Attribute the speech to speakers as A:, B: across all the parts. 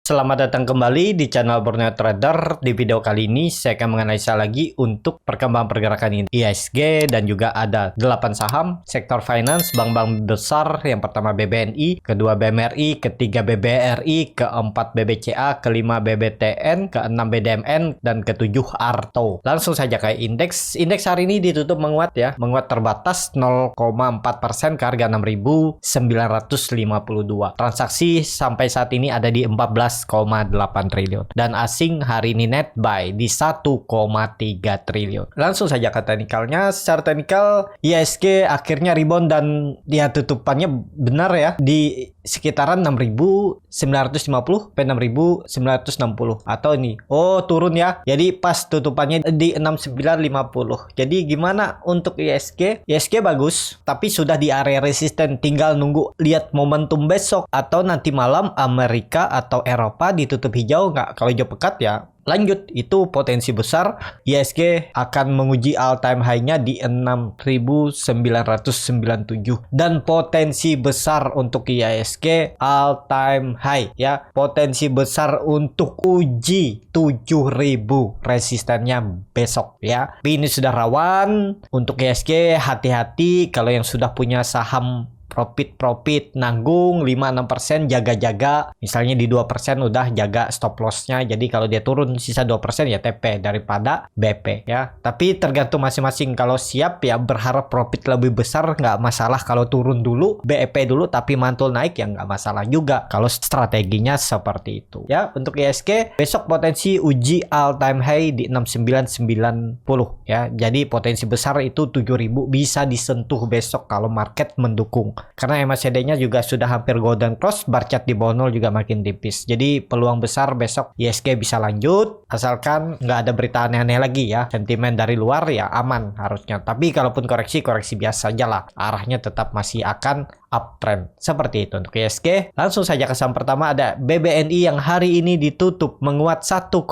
A: Selamat datang kembali di channel Borneo Trader. Di video kali ini saya akan menganalisa lagi untuk perkembangan pergerakan IHSG dan juga ada 8 saham sektor finance, bank-bank besar. Yang pertama BBNI, kedua BMRI, ketiga BBRI, keempat BBCA, kelima BBTN, keenam BDMN, dan ketujuh Arto. Langsung saja ke indeks. Indeks hari ini ditutup menguat ya, menguat terbatas 0,4% ke harga 6.952. Transaksi sampai saat ini ada di 14,8 triliun dan asing hari ini net buy di 1,3 triliun. Langsung saja ke teknikalnya. Secara teknikal IHSG akhirnya rebound dan dia tutupannya benar ya di sekitaran 6.950 sampai 6.960 atau ini turun ya, jadi pas tutupannya di 6.950. Jadi gimana untuk IHSG? IHSG bagus tapi sudah di area resisten, tinggal nunggu lihat momentum besok atau nanti malam Amerika atau Eropa ditutup hijau nggak. Kalau hijau pekat ya lanjut, itu potensi besar IHSG akan menguji all time high-nya di 6.997 dan potensi besar untuk IHSG all time high ya, potensi besar untuk uji 7.000 resistennya besok ya. Tapi ini sudah rawan untuk IHSG, hati-hati kalau yang sudah punya saham profit nanggung 5-6%, jaga-jaga misalnya di 2% udah jaga stop loss-nya. Jadi kalau dia turun sisa 2% ya TP daripada BP ya. Tapi tergantung masing-masing, kalau siap ya berharap profit lebih besar nggak masalah, kalau turun dulu BEP dulu tapi mantul naik ya nggak masalah juga kalau strateginya seperti itu ya. Untuk IHSG besok potensi uji all time high di 6990 ya. Jadi potensi besar itu 7.000 bisa disentuh besok kalau market mendukung. Karena MACD-nya juga sudah hampir golden cross, bar chart di bawah 0 juga makin tipis. Jadi peluang besar besok IHSG bisa lanjut asalkan nggak ada berita aneh-aneh lagi ya. Sentimen dari luar ya aman harusnya. Tapi kalaupun koreksi biasa aja lah. Arahnya tetap masih akan uptrend. Seperti itu untuk IHSG. Langsung saja ke saham pertama, ada BBNI yang hari ini ditutup menguat 1,81%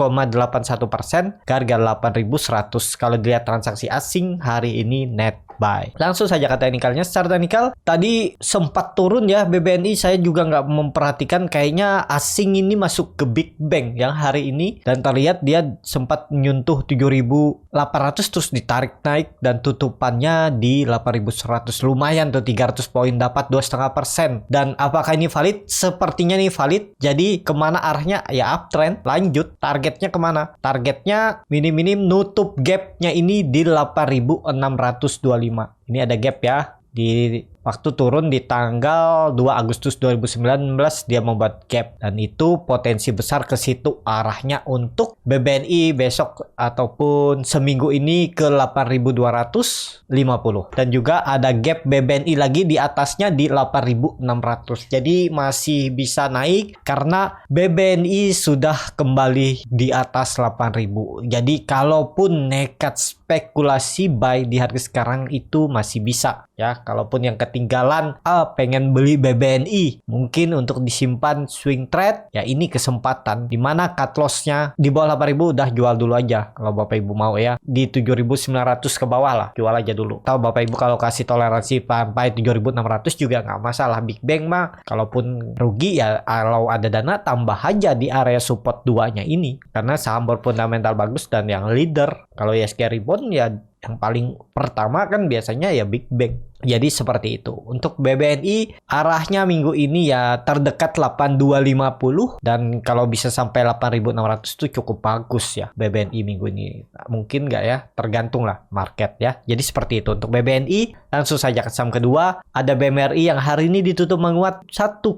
A: ke harga 8.100. Kalau dilihat transaksi asing hari ini net buy. Langsung saja ke teknikalnya. Secara teknikal tadi sempat turun ya BBNI, saya juga nggak memperhatikan, kayaknya asing ini masuk ke Big Bang yang hari ini dan terlihat dia sempat menyentuh 7.800 terus ditarik naik dan tutupannya di 8.100. Lumayan tuh 300 poin dapat 2,5%. Dan apakah ini valid? Sepertinya ini valid. Jadi kemana arahnya? Ya uptrend. Lanjut. Targetnya kemana? Targetnya minim-minim nutup gapnya ini di 8.625. Ini ada gap ya. Di waktu turun di tanggal 2 Agustus 2019 dia membuat gap dan itu potensi besar ke situ arahnya untuk BBNI besok ataupun seminggu ini ke 8.250 dan juga ada gap BBNI lagi di atasnya di 8.600. Jadi masih bisa naik karena BBNI sudah kembali di atas 8.000. Jadi kalaupun nekat spekulasi buy di harga sekarang itu masih bisa ya. Kalaupun yang ketinggalan pengen beli BBNI mungkin untuk disimpan swing trade ya, ini kesempatan dimana cut lossnya di bawah 8.000 udah jual dulu aja kalau Bapak Ibu mau ya. Di 7.900 ke bawah lah jual aja dulu. Tahu Bapak Ibu kalau kasih toleransi sampai 7.600 juga nggak masalah. Big Bang mah kalaupun rugi ya kalau ada dana tambah aja di area support 2-nya ini karena saham berfundamental bagus dan yang leader. Kalau IHSG rebound ya yang paling pertama kan biasanya ya Big Bang. Jadi seperti itu. Untuk BBNI arahnya minggu ini ya terdekat 8.250 dan kalau bisa sampai 8.600 itu cukup bagus ya BBNI minggu ini. Mungkin nggak ya, tergantung lah market ya. Jadi seperti itu untuk BBNI. Langsung saja ke saham kedua, ada BMRI yang hari ini ditutup menguat 1,3%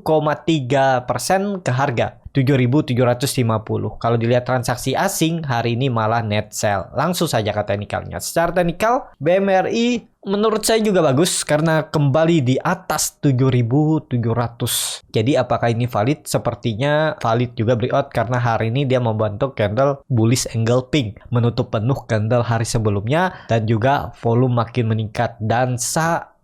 A: ke harga 7.750. Kalau dilihat transaksi asing hari ini malah net sell. Langsung saja ke teknikalnya. Secara teknikal BMRI menurut saya juga bagus karena kembali di atas 7.700. Jadi apakah ini valid? Sepertinya valid juga breakout karena hari ini dia membentuk candle bullish engulfing, menutup penuh candle hari sebelumnya dan juga volume makin meningkat dan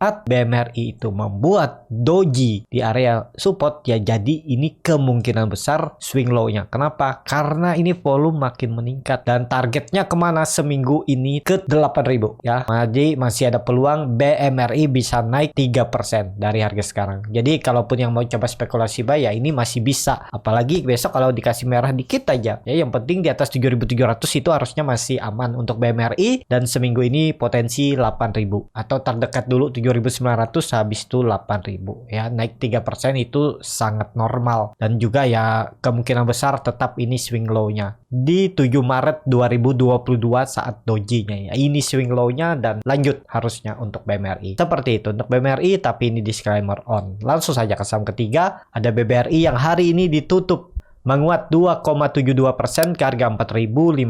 A: saat BMRI itu membuat doji di area support, ya jadi ini kemungkinan besar swing low-nya. Kenapa? Karena ini volume makin meningkat dan targetnya kemana seminggu ini ke 8.000 ya. Jadi masih ada peluang BMRI bisa naik 3% dari harga sekarang. Jadi kalaupun yang mau coba spekulasi buy ya ini masih bisa. Apalagi besok kalau dikasih merah dikit aja ya, yang penting di atas 7.700 itu harusnya masih aman untuk BMRI, dan seminggu ini potensi 8.000 atau terdekat dulu 7.900, habis itu 8.000 ya. Naik 3% itu sangat normal, dan juga ya kemungkinan besar tetap ini swing low-nya di 7 Maret 2022 saat dojinya ya. Ini swing low-nya dan lanjut harusnya untuk BMRI. Seperti itu untuk BMRI, tapi ini disclaimer on. Langsung saja ke saham ketiga, ada BBRI yang hari ini ditutup menguat 2,72% ke harga 4.520.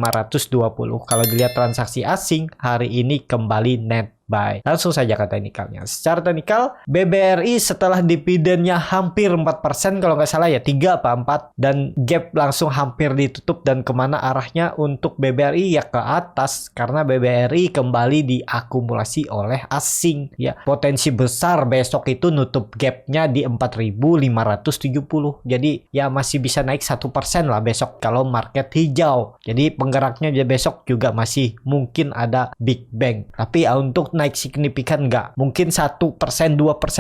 A: Kalau dilihat transaksi asing hari ini kembali net buy. Langsung saja ke teknikalnya. Secara teknikal, BBRI setelah dividennya hampir 4% kalau nggak salah ya, 3 apa 4, dan gap langsung hampir ditutup. Dan kemana arahnya untuk BBRI? Ya ke atas, karena BBRI kembali diakumulasi oleh asing ya. Potensi besar besok itu nutup gapnya di 4.570. Jadi ya masih bisa naik 1% lah besok kalau market hijau. Jadi penggeraknya besok juga masih mungkin ada big bang. Tapi untuk naik signifikan nggak, mungkin 1%, 2%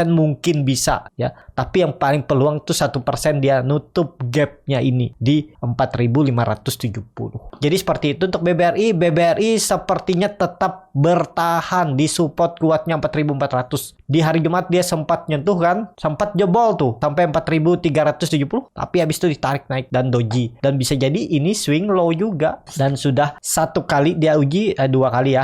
A: mungkin bisa ya, tapi yang paling peluang tuh 1% dia nutup gapnya ini di 4.570. Jadi seperti itu untuk BBRI. BBRI sepertinya tetap bertahan di support kuatnya 4.400. Di hari Jumat dia sempat nyentuh kan, sempat jebol tuh sampai 4.370, tapi habis itu ditarik naik dan doji, dan bisa jadi ini swing low juga. Dan sudah satu kali dia uji, dua kali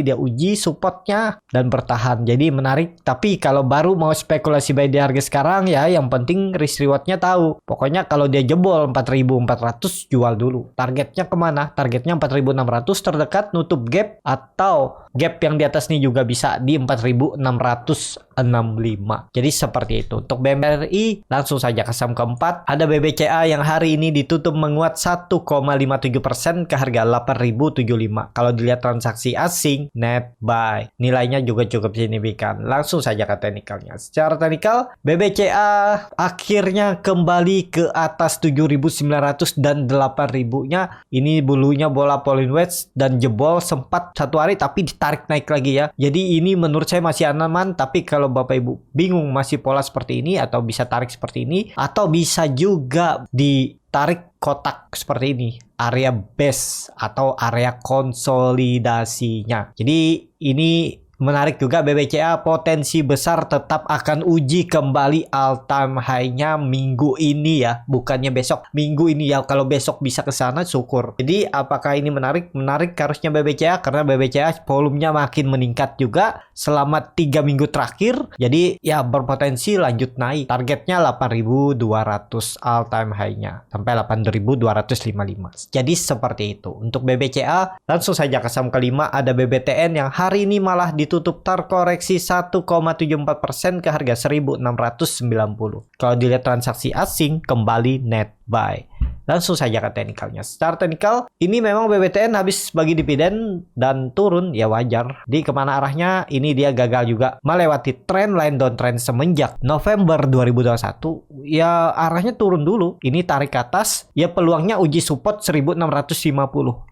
A: dia uji supportnya dan bertahan. Jadi menarik. Tapi kalau baru mau spekulasi buy di harga sekarang ya, yang penting risk rewardnya tahu. Pokoknya kalau dia jebol 4.400 jual dulu. Targetnya kemana? Targetnya 4.600 terdekat nutup gap, atau gap yang di atas ini juga bisa di 4.665. Jadi seperti itu untuk BMRI. Langsung saja ke saham keempat, ada BBCA yang hari ini ditutup menguat 1,57% ke harga 8.075. Kalau dilihat transaksi asing net buy, nilainya juga cukup signifikan. Langsung saja ke teknikalnya. Secara teknikal, BBCA akhirnya kembali ke atas 7.900 dan 8.000-nya. Ini bulunya bola Pauline Wedge dan jebol sempat satu hari tapi ditarik naik lagi ya. Jadi ini menurut saya masih aman, tapi kalau Bapak Ibu bingung masih pola seperti ini atau bisa tarik seperti ini, atau bisa juga ditarik kotak seperti ini, area base atau area konsolidasinya. Jadi ini menarik juga. BBCA potensi besar tetap akan uji kembali all time high-nya minggu ini ya, bukannya besok, minggu ini ya. Kalau besok bisa ke sana syukur. Jadi apakah ini menarik? Menarik harusnya BBCA, karena BBCA volumenya makin meningkat juga selama 3 minggu terakhir. Jadi ya berpotensi lanjut naik. Targetnya 8.200 all time high-nya sampai 8.255. Jadi seperti itu untuk BBCA. Langsung saja ke saham kelima, ada BBTN yang hari ini malah ditutup terkoreksi 1,74% ke harga 1.690. Kalau dilihat transaksi asing kembali net buy. Langsung saja ke teknikalnya. Secara teknikal, ini memang BBTN habis bagi dividen dan turun, ya wajar. Di kemana arahnya? Ini dia gagal juga melewati trend line downtrend semenjak November 2021. Ya arahnya turun dulu. Ini tarik ke atas. Ya peluangnya uji support 1.650.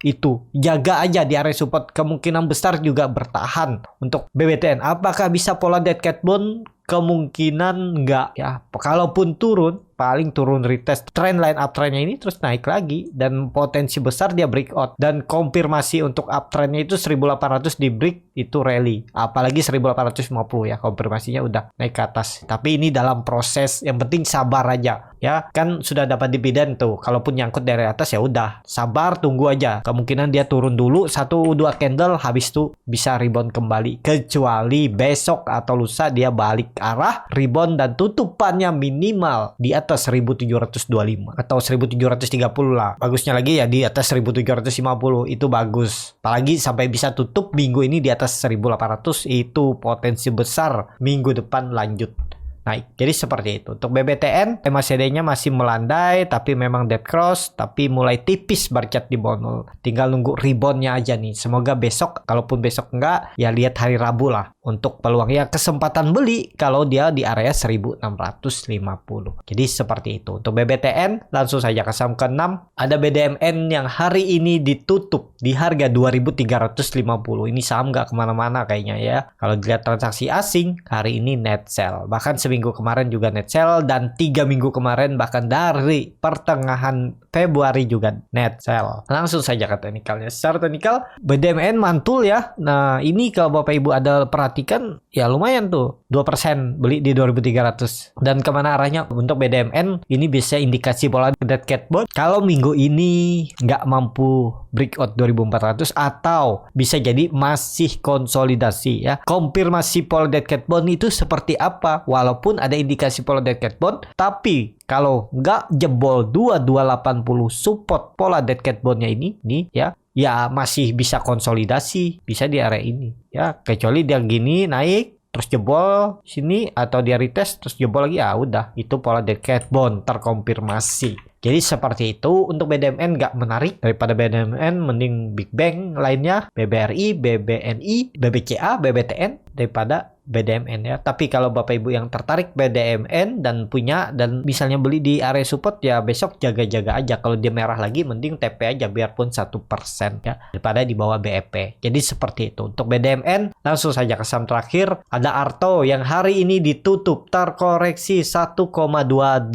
A: Itu jaga aja di area support. Kemungkinan besar juga bertahan untuk BBTN. Apakah bisa pola dead cat bone? Kemungkinan enggak ya. Kalaupun turun, paling turun retest trend line uptrendnya ini terus naik lagi, dan potensi besar dia breakout, dan konfirmasi untuk uptrendnya itu 1.800 di break itu rally, apalagi 1.850 ya konfirmasinya udah naik ke atas. Tapi ini dalam proses, yang penting sabar aja ya, kan sudah dapat dividen tuh. Kalaupun nyangkut dari atas ya udah sabar, tunggu aja. Kemungkinan dia turun dulu 1-2 candle, habis itu bisa rebound kembali, kecuali besok atau lusa dia balik arah rebound dan tutupannya minimal di atas 1.725 atau 1.730 lah. Bagusnya lagi ya di atas 1.750, itu bagus. Apalagi sampai bisa tutup minggu ini di atas 1.800, itu potensi besar minggu depan lanjut naik. Jadi seperti itu. Untuk BBTN, MACD-nya masih melandai, tapi memang dead cross, tapi mulai tipis bercat di bawah 0. Tinggal nunggu reboundnya aja nih. Semoga besok, kalaupun besok enggak, ya lihat hari Rabu lah. untuk peluang ya kesempatan beli kalau dia di area 1650. Jadi seperti itu. Untuk BBTN langsung saja ke saham ke-6. Ada BDMN yang hari ini ditutup di harga 2350. Ini saham nggak kemana-mana kayaknya ya. Kalau dilihat transaksi asing hari ini net sell. Bahkan seminggu kemarin juga net sell, dan 3 minggu kemarin bahkan dari pertengahan Februari juga net sell. Langsung saja ke teknikalnya. Secara teknikal BDMN mantul ya. Nah ini kalau Bapak Ibu ada perhatikan ya lumayan tuh 2% beli di 2300. Dan kemana arahnya untuk BDMN ini bisa indikasi pola dead cat bond. Kalau minggu ini nggak mampu breakout 2400 atau bisa jadi masih konsolidasi ya. Konfirmasi pola dead cat bond itu seperti apa? Walaupun ada indikasi pola dead cat bond, tapi kalau nggak jebol 2280 support pola dead cat bondnya ini nih ya masih bisa konsolidasi, bisa di area ini ya, kecuali dia gini naik terus jebol sini atau dia retest terus jebol lagi, ya udah itu pola dead cat bond terkonfirmasi. Jadi seperti itu. Untuk BDMN nggak menarik. Daripada BDMN mending Big Bang lainnya, BBRI, BBNI, BBCA, BBTN daripada BDMN ya. Tapi kalau Bapak Ibu yang tertarik BDMN dan punya dan misalnya beli di area support ya besok jaga-jaga aja. Kalau dia merah lagi mending TP aja biarpun 1% ya daripada di bawah BEP. Jadi seperti itu. Untuk BDMN langsung saja ke saham terakhir. Ada Arto yang hari ini ditutup terkoreksi 1,28%,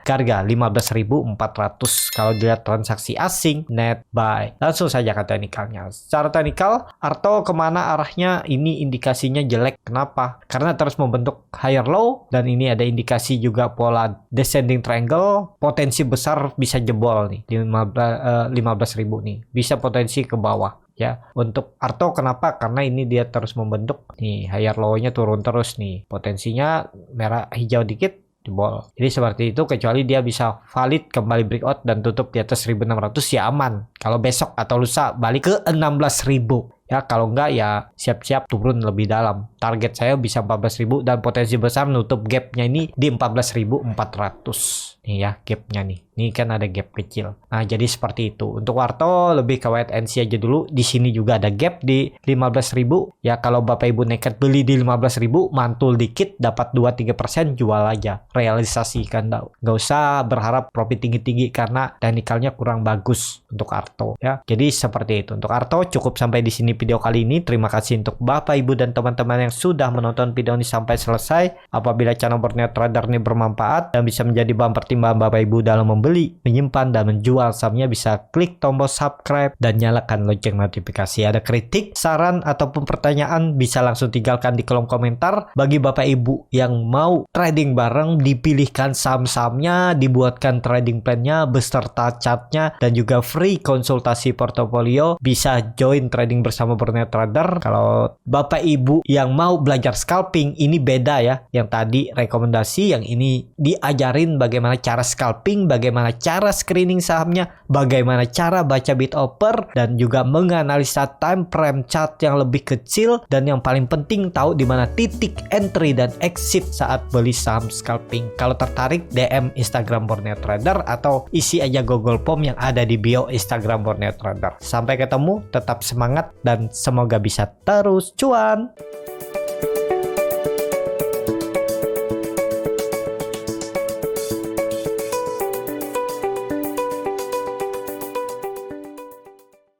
A: harga 15.400. Kalau dilihat transaksi asing net buy. Langsung saja ke teknikalnya. Secara teknikal Arto kemana arahnya ini indikasinya jelek. Kenapa? Karena terus membentuk higher low dan ini ada indikasi juga pola descending triangle, potensi besar bisa jebol nih di 15.000 nih, bisa potensi ke bawah ya. Untuk Arto kenapa? Karena ini dia terus membentuk nih higher low-nya turun terus nih, potensinya merah hijau dikit jebol. Jadi seperti itu, kecuali dia bisa valid kembali breakout dan tutup di atas 1600 ya aman. Kalau besok atau lusa balik ke 16.000 ya, kalau enggak ya siap-siap turun lebih dalam. Target saya bisa 14.000 dan potensi besar nutup gapnya ini di 14.400 nih ya, gapnya nih. Ini kan ada gap kecil. Nah jadi seperti itu. Untuk Warto lebih ke wait and see aja dulu. Di sini juga ada gap di 15.000 ya. Kalau Bapak Ibu nekat beli di 15.000 mantul dikit dapat 2-3% jual aja, realisasikan. Nggak usah berharap profit tinggi-tinggi karena teknikalnya kurang bagus untuk Arto ya. Jadi seperti itu. Untuk Arto cukup sampai di sini video kali ini. Terima kasih untuk Bapak Ibu dan teman-teman yang sudah menonton video ini sampai selesai. Apabila channel Borneo Trader ini bermanfaat dan bisa menjadi bahan pertimbangan Bapak Ibu dalam membeli, menyimpan, dan menjual sahamnya, bisa klik tombol subscribe dan nyalakan lonceng notifikasi. Ada kritik, saran, ataupun pertanyaan bisa langsung tinggalkan di kolom komentar. Bagi Bapak Ibu yang mau trading bareng, dipilihkan saham-sahamnya, dibuatkan trading plan-nya beserta chartnya, dan juga free konsultasi portofolio, bisa join trading bersama Borneo Trader. Kalau Bapak Ibu yang mau belajar scalping, ini beda ya. Yang tadi rekomendasi, yang ini diajarin bagaimana cara scalping, bagaimana cara screening sahamnya, bagaimana cara baca bid offer, dan juga menganalisa time frame chart yang lebih kecil, dan yang paling penting tahu di mana titik entry dan exit saat beli saham scalping. Kalau tertarik DM Instagram Borneo Trader atau isi aja Google Form yang ada di bio Instagram Borneo Trader. Sampai ketemu, tetap semangat dan semoga bisa terus cuan.